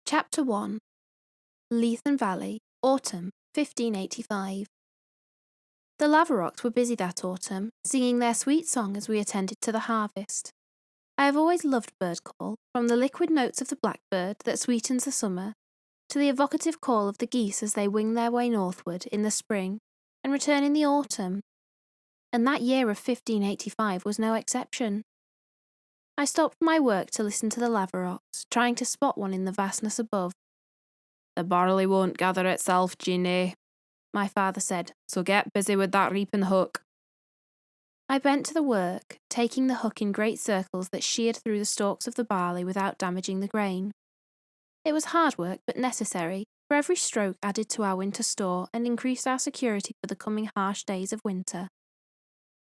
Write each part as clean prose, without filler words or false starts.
Chapter 1. Leithen Valley, Autumn, 1585. The Laverocks were busy that autumn, singing their sweet song as we attended to the harvest. I have always loved bird call, from the liquid notes of the blackbird that sweetens the summer, to the evocative call of the geese as they wing their way northward in the spring and return in the autumn. And that year of 1585 was no exception. I stopped my work to listen to the Laverocks, trying to spot one in the vastness above. "The barley won't gather itself, Jeannie," my father said, "so get busy with that reaping hook." I bent to the work, taking the hook in great circles that sheared through the stalks of the barley without damaging the grain. It was hard work, but necessary, for every stroke added to our winter store and increased our security for the coming harsh days of winter.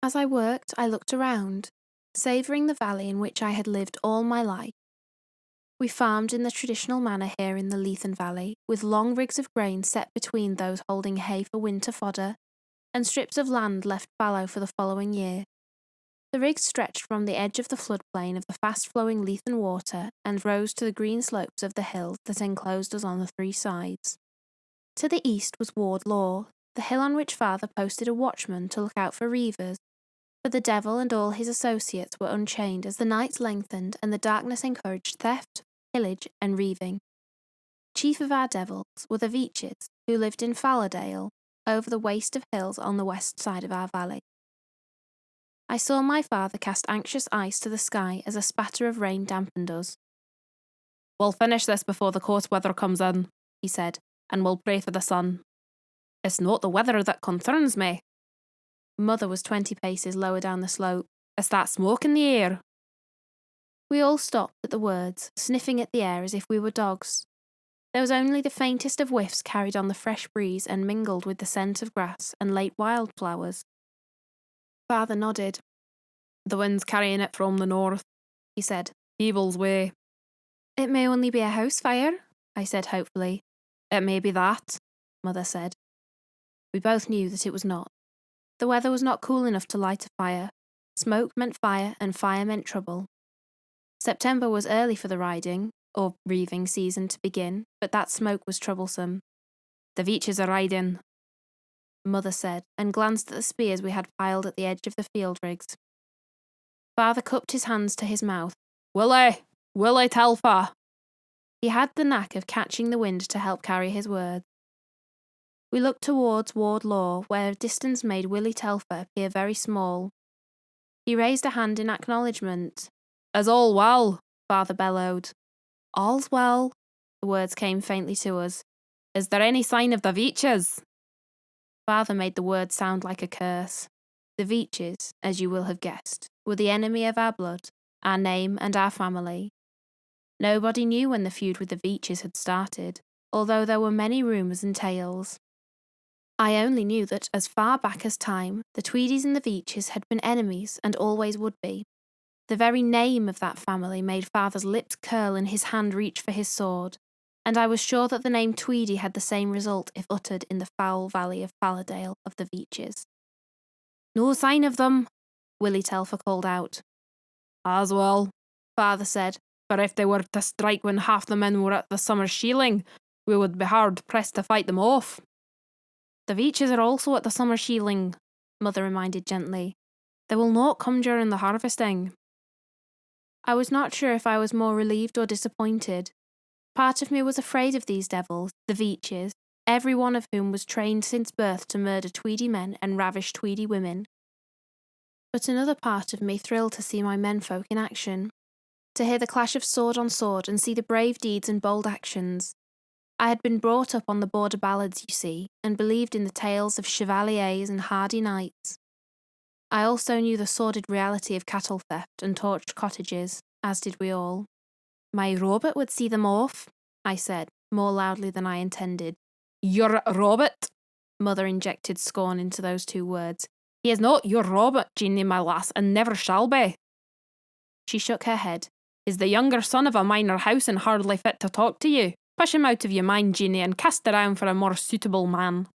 As I worked, I looked around, savouring the valley in which I had lived all my life. We farmed in the traditional manner here in the Leithen Valley, with long rigs of grain set between those holding hay for winter fodder, and strips of land left fallow for the following year. The rigs stretched from the edge of the floodplain of the fast-flowing Leithen water and rose to the green slopes of the hills that enclosed us on the three sides. To the east was Ward Law, the hill on which father posted a watchman to look out for reivers, for the devil and all his associates were unchained as the nights lengthened and the darkness encouraged theft, pillage, and reiving. Chief of our devils were the Veitches, who lived in Fallardale, over the waste of hills on the west side of our valley. I saw my father cast anxious eyes to the sky as a spatter of rain dampened us. "We'll finish this before the coarse weather comes in," he said, "and we'll pray for the sun. It's not the weather that concerns me." Mother was 20 paces lower down the slope. "It's that smoke in the air." We all stopped at the words, sniffing at the air as if we were dogs. There was only the faintest of whiffs carried on the fresh breeze and mingled with the scent of grass and late wildflowers. Father nodded. "The wind's carrying it from the north," he said. "Evil's way." "It may only be a house fire," I said hopefully. "It may be that," Mother said. We both knew that it was not. The weather was not cool enough to light a fire. Smoke meant fire, and fire meant trouble. September was early for the riding, or reiving season to begin, but that smoke was troublesome. "The Veitches are riding," Mother said, and glanced at the spears we had piled at the edge of the field rigs. Father cupped his hands to his mouth. Willie, Telfer." He had the knack of catching the wind to help carry his words. We looked towards Ward Law, where distance made Willie Telfer appear very small. He raised a hand in acknowledgement. "Is all well?" Father bellowed. "All's well," the words came faintly to us. "Is there any sign of the Veitches?" Father made the word sound like a curse. The Veitches, as you will have guessed, were the enemy of our blood, our name and our family. Nobody knew when the feud with the Veitches had started, although there were many rumours and tales. I only knew that, as far back as time, the Tweedies and the Veitches had been enemies and always would be. The very name of that family made Father's lips curl and his hand reach for his sword, and I was sure that the name Tweedie had the same result if uttered in the foul valley of Fallardale of the Veitches. "No sign of them," Willie Telfer called out. "As well," Father said, "for if they were to strike when half the men were at the summer shealing, we would be hard pressed to fight them off." "The Veitches are also at the summer shealing," Mother reminded gently. "They will not come during the harvesting." I was not sure if I was more relieved or disappointed. Part of me was afraid of these devils, the Veitches, every one of whom was trained since birth to murder Tweedie men and ravish Tweedie women. But another part of me thrilled to see my menfolk in action, to hear the clash of sword on sword and see the brave deeds and bold actions. I had been brought up on the border ballads, you see, and believed in the tales of chevaliers and hardy knights. I also knew the sordid reality of cattle theft and torched cottages, as did we all. "My Robert would see them off," I said, more loudly than I intended. "Your Robert?" Mother injected scorn into those two words. "He is not your Robert, Jeannie, my lass, and never shall be." She shook her head. "He's the younger son of a minor house and hardly fit to talk to you. Push him out of your mind, Jeannie, and cast around for a more suitable man."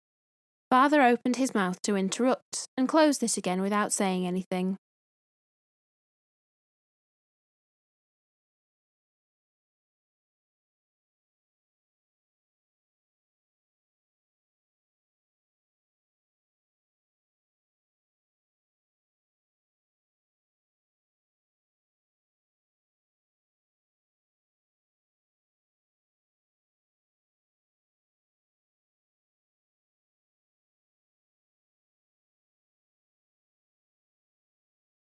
Father opened his mouth to interrupt, and closed it again without saying anything.